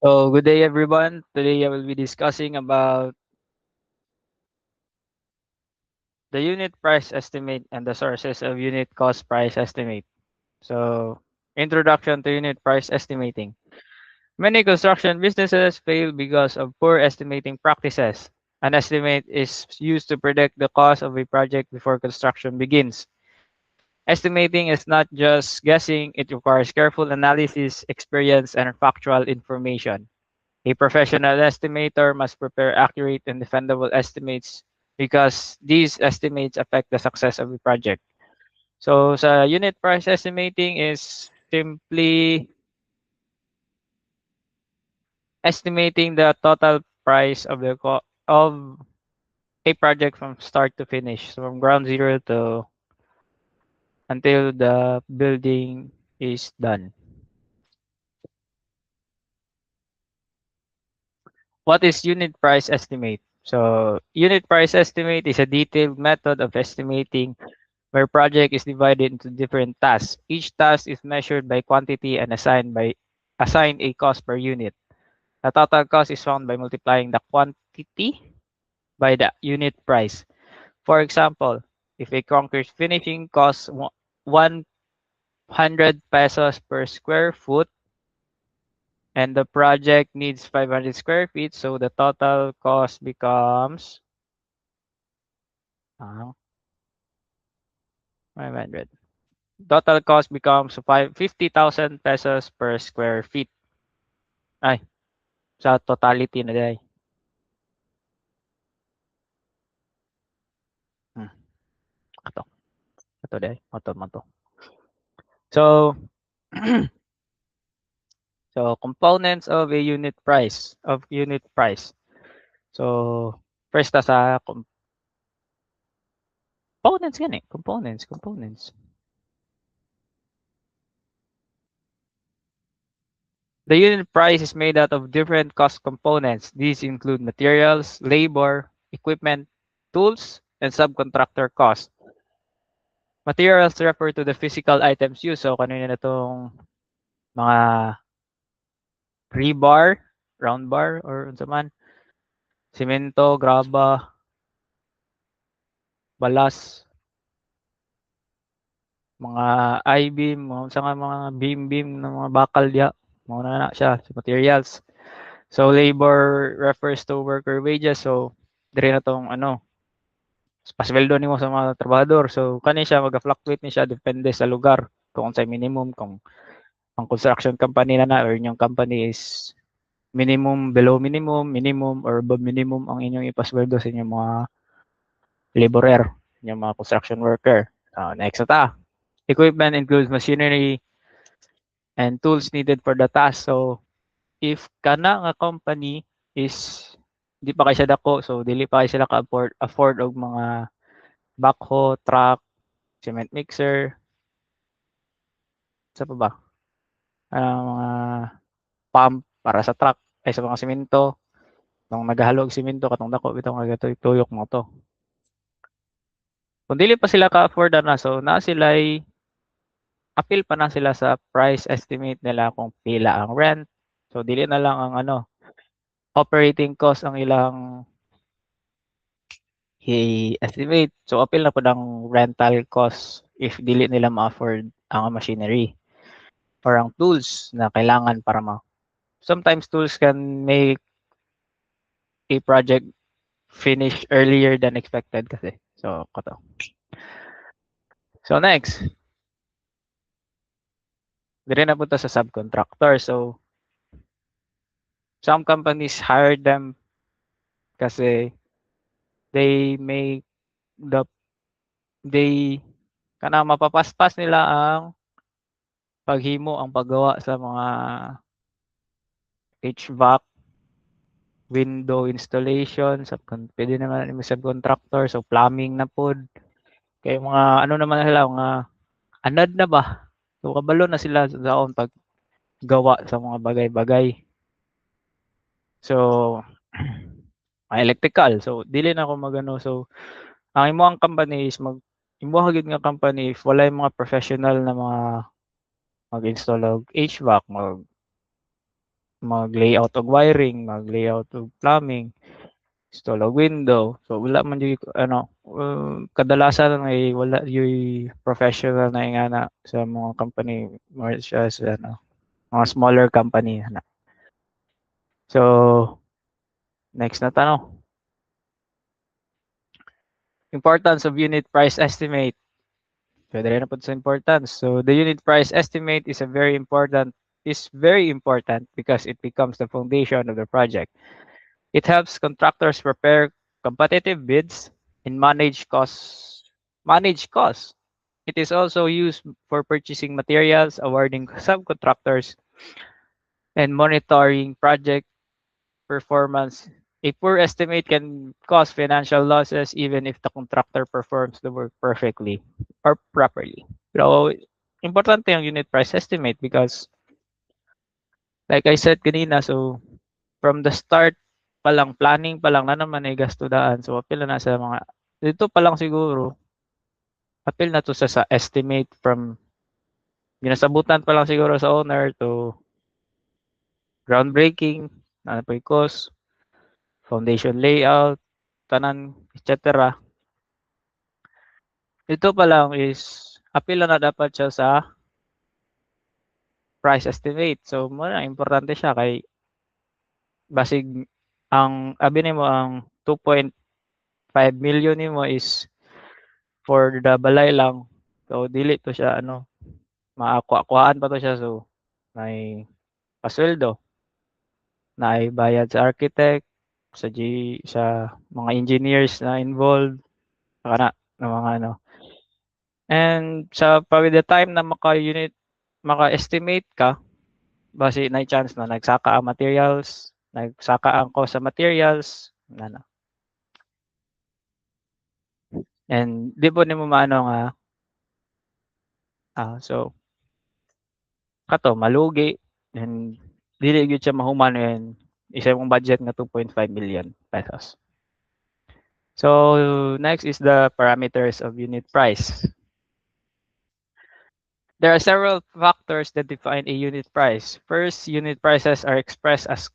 So, good day everyone. Today I will be discussing about the unit price estimate and the sources of unit cost price estimate. So, introduction to unit price estimating. Many construction businesses fail because of poor estimating practices. An estimate is used to predict the cost of a project before construction begins. Estimating is not just guessing, it requires careful analysis, experience, and factual information. A professional estimator must prepare accurate and defendable estimates because these estimates affect the success of the project. So sa unit price estimating is simply estimating the total price of of a project from start to finish, so from ground zero to until the building is done. What is unit price estimate? So unit price estimate is a detailed method of estimating where project is divided into different tasks. Each task is measured by quantity and assigned a cost per unit. The total cost is found by multiplying the quantity by the unit price. For example, if a concrete finishing costs 100 pesos per square foot and the project needs 500 square feet, so the total cost becomes 500. Total cost becomes 50,000 pesos per square feet. Ay, sa totality na day. Hmm, ato. Ato day. Ato. So, so components of a unit price. So, first sa components yan eh. Components. The unit price is made out of different cost components. These include materials, labor, equipment, tools, and subcontractor costs. Materials refer to the physical items used. So, kanina na itong mga rebar, round bar, or unsa man, semento, graba, balas, mga I-beam, unsa nga mga beam ng mga bakal diha. Mao na siya sa materials. So labor refers to worker wages. So dire na tong pasweldo nimo sa mga trabahador. So kani siya maga-fluctuate ni siya depende sa lugar. Kung unsay minimum, kung ang construction company na or yung company is minimum, below minimum, minimum or above minimum ang inyong ipasweldo sa inyong mga laborer, yung mga construction worker. Next na ta. Equipment includes machinery and tools needed for the task. So, if kana nga company is di pa kay siya dako, so dili pa kay sila ka afford og mga backhoe, truck, cement mixer, sa pa ba? Mga pump para sa truck ay sa mga semento, nung naghahalo og semento katong dako bitaw nga tuyok mo to. Kung dili pa sila ka-afford na, so na sila'y appeal pa na sila sa price estimate nila kung pila ang rent. So dili na lang ang operating cost ang ilang i-estimate. So appeal na pud ang rental cost if dili nila ma-afford ang machinery or ang tools na kailangan para sometimes tools can make a project finish earlier than expected kasi. So kato. So next, dire na punta sa subcontractor. So some companies hire them kasi they make the they kanang mapapaspas nila ang paghimo, ang paggawa sa mga HVAC, window installation, pwede naman yung subcontractor, so plumbing na pod. Kaya mga ano naman na sila, mga anad na ba? So kabalo na sila sa akong paggawa sa mga bagay-bagay. So, electrical. So, dili na ako magano. So, ang imuhang company is imuha gid nga company if wala yung mga professional na mga mag-install og HVAC, mag-layout og wiring, mag-layout og plumbing, install og window. So wala man yung ano, kadalasan ay wala yung professional na ingana sa mga company more siya sa ano, mga smaller company na. So next na tanong. Importance of unit price estimate. Pwede rin na po sa importance. So the unit price estimate is very important because it becomes the foundation of the project. It helps contractors prepare competitive bids and manage costs. Manage costs. It is also used for purchasing materials, awarding subcontractors, and monitoring project performance. A poor estimate can cause financial losses even if the contractor performs the work perfectly or properly. So, importante yung unit price estimate because like I said kanina, so from the start pa lang, planning pa lang na naman ay gasto daan. So, apil na sa mga, dito pa lang siguro, apil na to sa estimate from, ginasabutan pa lang siguro sa owner to groundbreaking, ano pa yung cost, foundation layout, tanan, etc. Ito pa lang is apil na dapat siya sa price estimate. So, muna importante siya kay basig ang abi nimo ang 2.5 million nimo is for the balay lang. So, dili to siya ano, maakuhaan pa to siya. So, may pasweldo, naay bayad sa architect, sa mga engineers na involved, saka na mga ano. And with the time na maka-estimate ka, base na chance na nagsaka ang materials, nagsaka ang cost sa materials, ano. And di po nimo maano nga, so kato malugi and dili gyud siya mahuman and isa mong budget nga 2.5 million pesos. So next is the parameters of unit price. There are several factors that define a unit price. First, unit prices are expressed as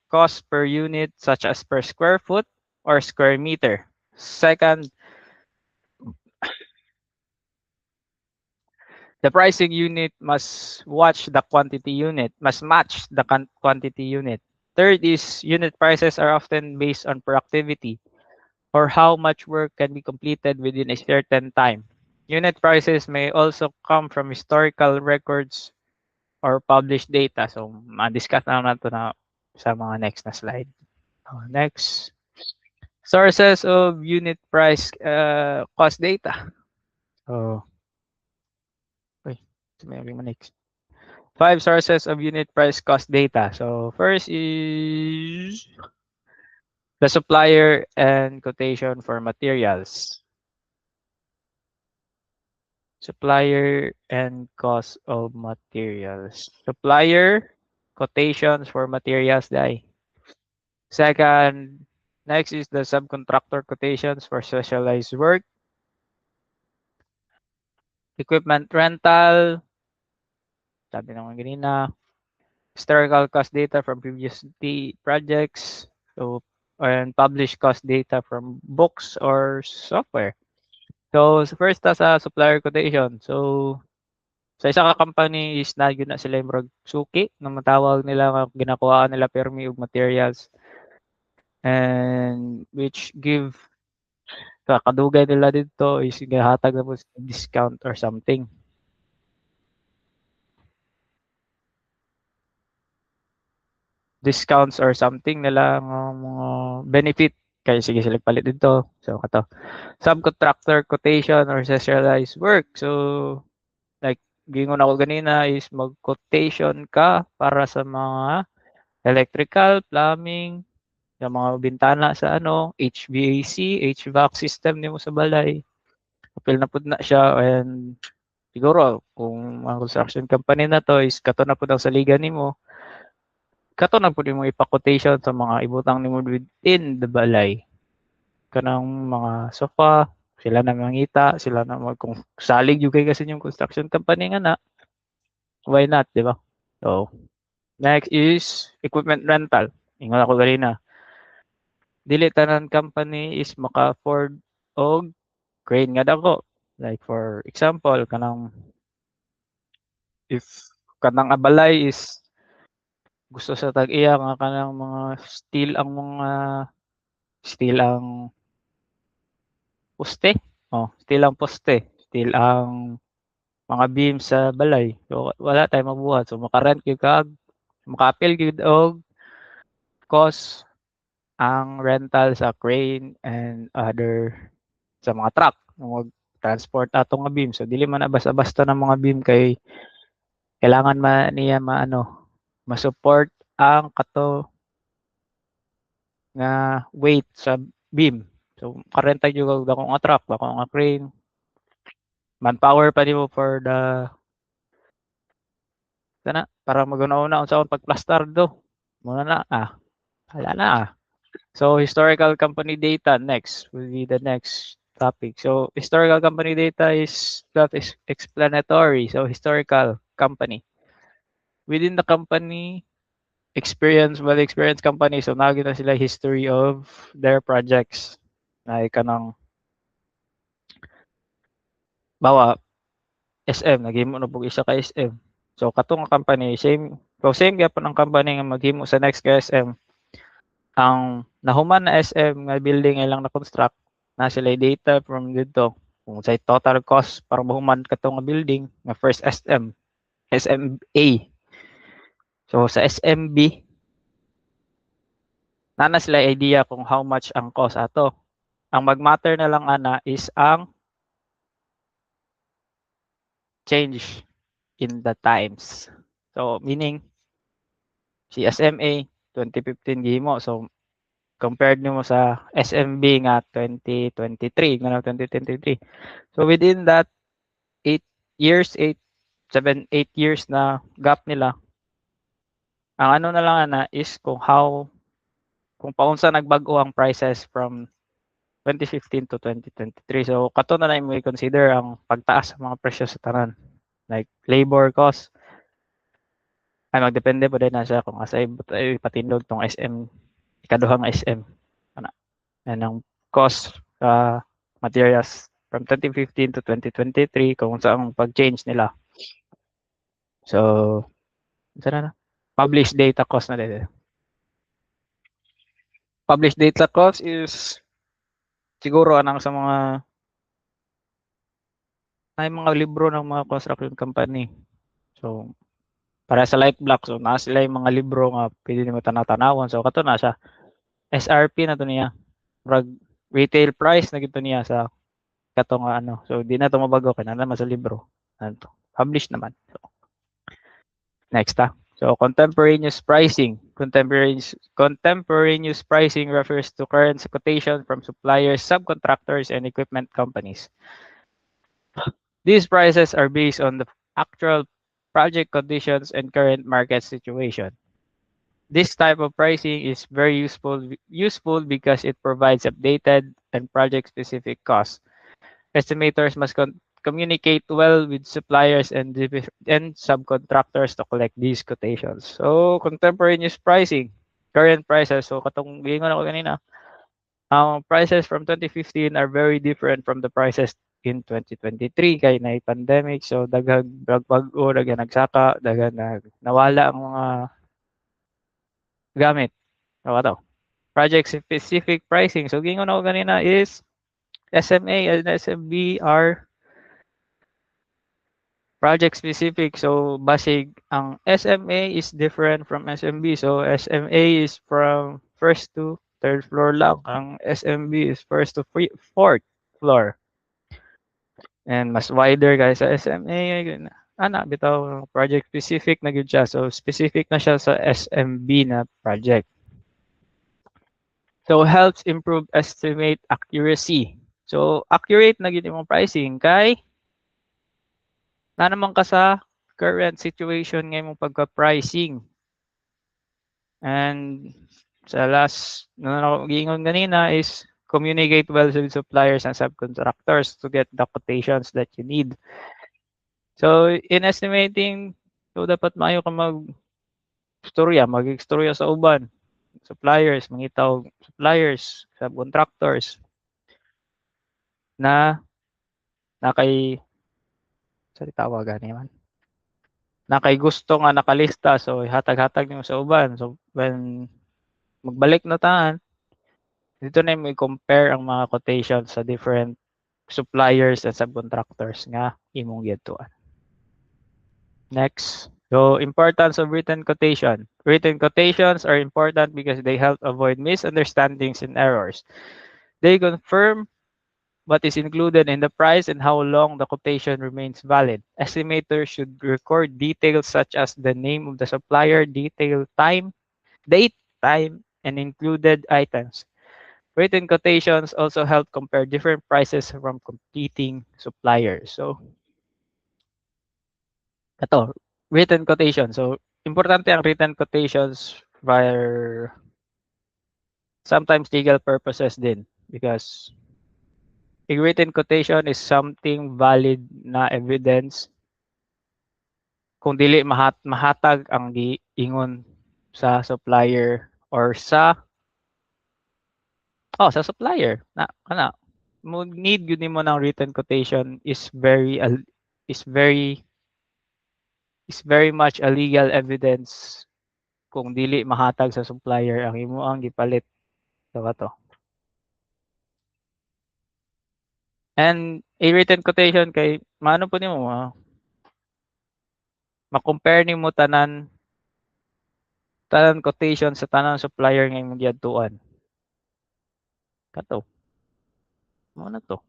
cost per unit such as per square foot or square meter. Second, the pricing unit must match the quantity unit. Third is unit prices are often based on productivity or how much work can be completed within a certain time. Unit prices may also come from historical records or published data. So, ma-discuss na nato na sa mga next na slide. Next, sources of unit price cost data. So, may next. 5 sources of unit price cost data. So, first is the supplier and quotation for materials. Supplier and cost of materials. Supplier, quotations for materials die. Second, next is the subcontractor quotations for specialized work. Equipment rental, sabi naman ganina. Historical cost data from previous projects. So, and published cost data from books or software. So, first sa supplier quotation. So, sa isa ka company is na yun na sila yung murag suki na matawag nila nga ginakuhaan nila permi og materials and which give kadugay nila dito is gihatag na po discount or something. Discounts or something nila nga mga benefit kay sige sila palit dito. So kato. Subcontractor quotation or specialized work. So like gingon ako kanina is mag-quotation ka para sa mga electrical, plumbing, yung mga bintana sa ano, HVAC, HVAC system nimo sa balay. Apil na pud na siya and siguro kung ang construction company na to is kato na pud ang saligan nimo, kato na pud mo ipa-quotation sa mga ibutang nimo within the balay. Kanang mga sofa, sila na mangita, sila na kung salig yung kay kasi yung construction company nga na, why not, di ba? So, Next is equipment rental. Ingon ako ganina. Dili tanan company is maka-afford og crane nga dako. Like for example, if kanang abalay is gusto sa tag-iya nga kanang mga steel ang poste. Oh, steel ang poste, steel ang mga beam sa balay. So wala tayong mabuhat. So maka-rent gyud ka, maka-appeal gyud og cost ang rental sa crane and other sa mga truck nga mag-transport ato nga beam. So dili man na basta-basta ng mga beam kay kailangan niya ma-support ang kato nga weight sa beam. So makarenta jud kag dako nga truck, dako nga crane. Manpower pa nimo for the kana para maguna-una unsaon pagplastar do. Muna na wala na So historical company data next will be the next topic. So historical company data is self-explanatory. So historical company. Within the company, well-experienced company. So nakita sila history of their projects. Na kanang bawa SM naghimo na pug isa ka SM. So katong company same gyapon ang company nga maghimo sa next ka SM. Ang nahuman na SM nga building ilang na-construct na sila data from dito kung say total cost para mahuman kato nga building nga first SMA. So sa SMB nana sila idea kung how much ang cost ato. Ang mag-matter na lang ana is ang change in the times. So meaning si SMA 2015 gihimo so compared nimo sa SMB nga 2023 nga 2023. So within that 8 years, 8 years na gap nila. Ang ano na lang ana is kung paunsa nagbag-o ang prices from 2015 to 2023. So kato na lang mo i-consider ang pagtaas sa mga presyo sa tanan. Like labor cost ay magdepende po din na siya kung asa ipatindog tong SM ikaduhang SM ana. Yan ang cost sa materials from 2015 to 2023 kung saan pag-change nila. So, saan na? Published data cost na din. Published data cost is siguro anang sa mga libro ng mga construction company. So, para sa light block, so naa sila yung mga libro nga pwede nimo tanaw-tanawon. So, kato na siya. SRP na to niya. Retail price na gito niya sa kato nga ano. So, di na to mabago kay naman sa libro. Ano to? Published naman. So, next So, contemporaneous pricing. Contemporaneous pricing refers to current quotation from suppliers, subcontractors, and equipment companies. These prices are based on the actual project conditions and current market situation. This type of pricing is very useful because it provides updated and project-specific costs. Estimators must communicate well with suppliers and subcontractors to collect these quotations. So, contemporaneous pricing, current prices. So, katong gingon ako kanina, prices from 2015 are very different from the prices in 2023 kay na pandemic. So, daghang bag-o, daghang nagsaka, daghang nawala ang mga gamit. So, ato. Project-specific pricing. So, gingon ako kanina is SMA and SMB are project specific. So basig ang SMA is different from SMB. So SMA is from first to third floor lang. Ang SMB is first to fourth floor. And mas wider guys sa SMA. Bitaw project specific na gyud siya. So specific na siya sa SMB na project. So helps improve estimate accuracy. So accurate na gyud imong pricing kay na naman ka sa current situation ng imong pagka-pricing. And sa last na giingon kanina is communicate well with suppliers and subcontractors to get the quotations that you need. So in estimating, so dapat maayo ka istorya, mag-istorya sa uban, suppliers, mangitaw suppliers, subcontractors na kay sa tawagan ni man. Na kay gusto nga nakalista so hatag-hatag nimo sa uban. So when magbalik na taan, dito na mo i-compare ang mga quotations sa different suppliers and subcontractors nga imong gituan. Next. So, importance of written quotation. Written quotations are important because they help avoid misunderstandings and errors. They confirm what is included in the price and how long the quotation remains valid. Estimators should record details such as the name of the supplier, date, time, and included items. Written quotations also help compare different prices from competing suppliers. So, ito, written quotation. So, importante ang written quotations for sometimes legal purposes din because a written quotation is something valid na evidence kung dili mahatag ang giingon sa supplier or sa supplier na mo need yun mo ng written quotation is very is very much a legal evidence kung dili mahatag sa supplier ang imuang gipalit sa kato. And a written quotation kay maano po nimo ma-compare nimo tanan quotation sa tanang supplier nga imong giadtuan. Kato. Mo na to.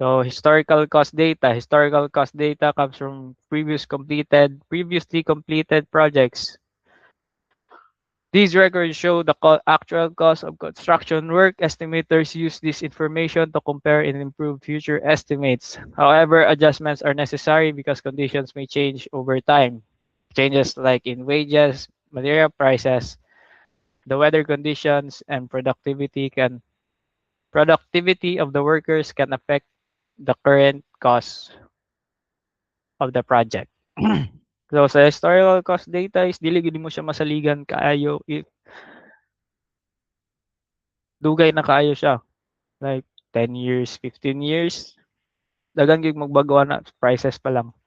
So historical cost data. Historical cost data comes from previously completed projects. These records show the actual cost of construction work. Estimators use this information to compare and improve future estimates. However, adjustments are necessary because conditions may change over time. Changes like in wages, material prices, the weather conditions, and productivity of the workers can affect the current cost of the project. So sa historical cost data is dili gid mo siya masaligan kaayo dugay na kaayo siya. Like 10 years, 15 years, daghang gyud magbago na prices pa lang.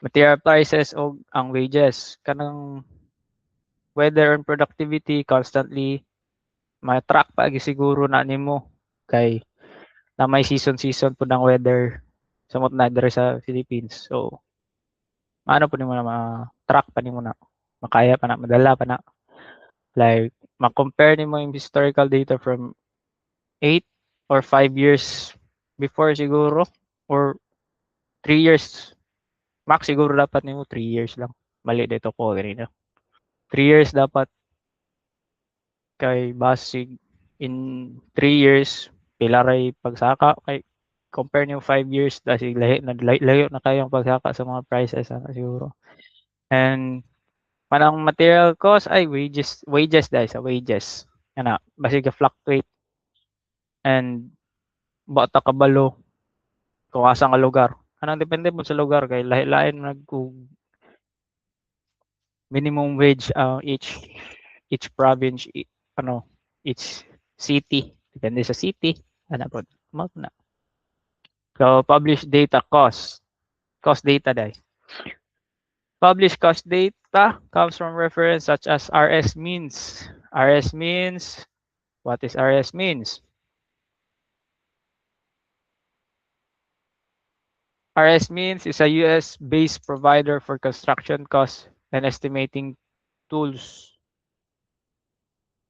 Material prices o ang wages kanang weather and productivity constantly ma-track pa siguro na nimo kay na may season po ng weather samot na diri sa Philippines. So maano po nimo na ma-track pa nimo na makaya pa na madala pa na like ma-compare nimo yung historical data from 8 or 5 years before siguro or 3 years max siguro dapat nimo 3 years lang mali dito ko ganito 3 years dapat kay basig in 3 years pila ray pagsaka kay compare niyo 5 years dahil layo na kayo ang pagsaka sa mga prices siguro and manang material cost ay wages dahil sa wages ana basig ka fluctuate and bata kabalo kung asa nga lugar anang depende po sa lugar kay lahi-lain nag minimum wage each province each city depende sa city ana po mo na so published data cost data dai published cost data comes from reference such as RS means what is RS means RS means is a US based provider for construction costs and estimating tools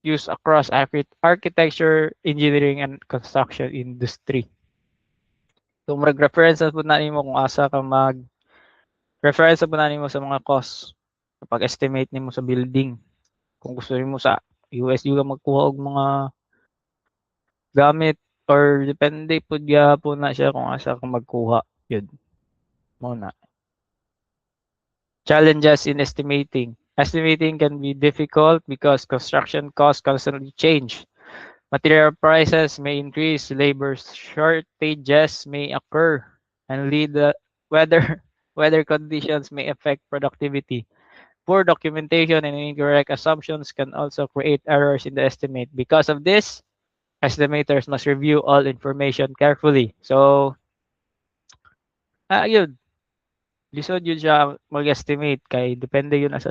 used across architecture, engineering, and construction industry. So, mag-reference po na nimo kung asa ka reference po na nimo sa mga costs kapag estimate nimo sa building. Kung gusto nimo sa US juga magkuha og mga gamit or depende po gyapon na siya kung asa ka magkuha. Yun. Mo na. Challenges in estimating. Estimating can be difficult because construction costs constantly change. Material prices may increase, labor shortages may occur, and weather Weather conditions may affect productivity. Poor documentation and incorrect assumptions can also create errors in the estimate. Because of this, estimators must review all information carefully. So, yun. Lisod yun siya mag-estimate kay depende yun sa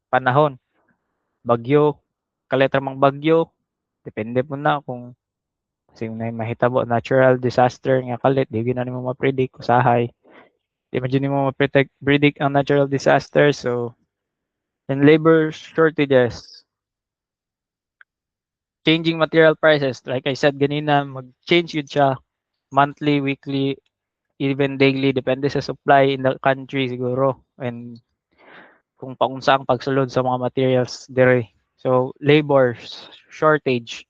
panahon. Bagyo, kaletra mang bagyo, depende po na kung sing na mahitabo natural disaster nga kalit di gyud na nimo ma-predict usahay. Di man gyud nimo predict ang natural disaster. So, and labor shortages, changing material prices. Like I said ganina, mag-change yun siya monthly, weekly, even daily, depende sa supply in the country siguro and kung paunsa ang pagsulod sa mga materials dire. So, labor shortage.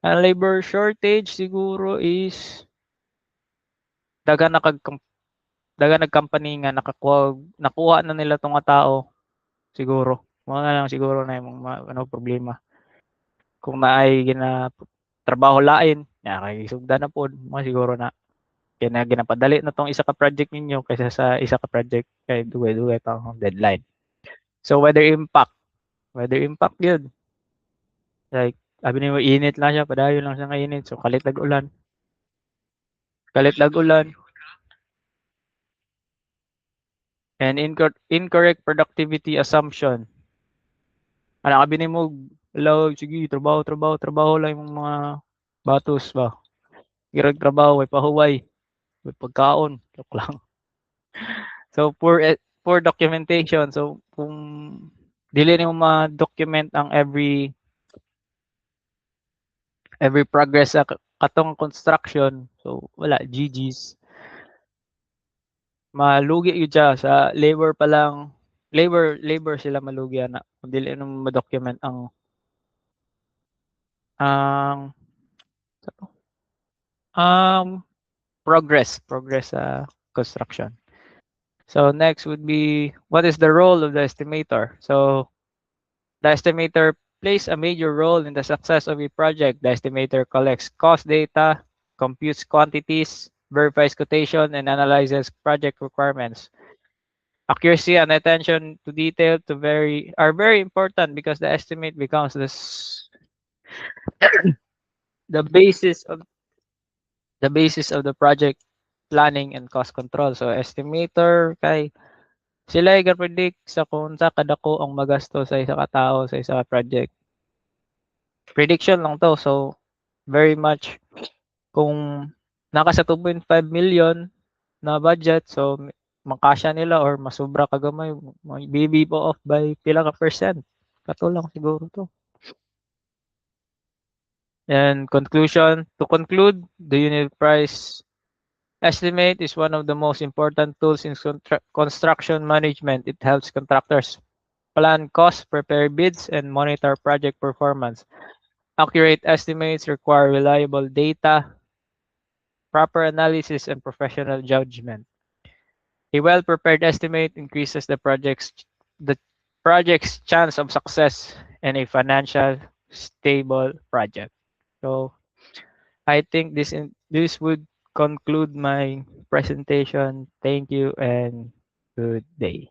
Ang labor shortage siguro is daga daga company nga nakuha na nila tong nga tao siguro. Mga na lang siguro na yung ano problema. Kung naay trabaho lain, ya kay sugdan na pod mga siguro na kaya na ginapadali na tong isa ka project ninyo kaysa sa isa ka project kay duwe-duwe pa ang deadline. So weather impact yun. Like sabi nimo init lang siya, padayon lang siya nga init. So kalit lag ulan. Kalit lag ulan. And incorrect productivity assumption. Ano sabi nimo, hello, sige, trabaho lang yung mga batos ba. Irag trabaho, may pahuway, may pagkaon, joke lang. So poor documentation. So kung dili nimo ma-document ang every progress sa katong construction, so wala GG's. Malugi yun siya sa labor pa lang. Labor sila malugi ana kung dili nimo ma-document ang ang progress sa construction. So next would be what is the role of the estimator? So the estimator plays a major role in the success of a project. The estimator collects cost data, computes quantities, verifies quotation, and analyzes project requirements. Accuracy and attention to detail are very important because the estimate becomes the basis of the project planning and cost control. So estimator kay sila predict sa kung sa kadako ang magasto sa isa ka tao sa isa ka project. Prediction lang to. So very much kung naka sa 2.5 million na budget, so makasya nila or masubra kagamay, BB po off by pila ka percent. Kato lang siguro to. And conclusion, to conclude, the unit price estimate is one of the most important tools in construction management. It helps contractors plan costs, prepare bids, and monitor project performance. Accurate estimates require reliable data, proper analysis, and professional judgment. A well-prepared estimate increases the project's chance of success and a financial stable project. So I think this would conclude my presentation. Thank you and good day.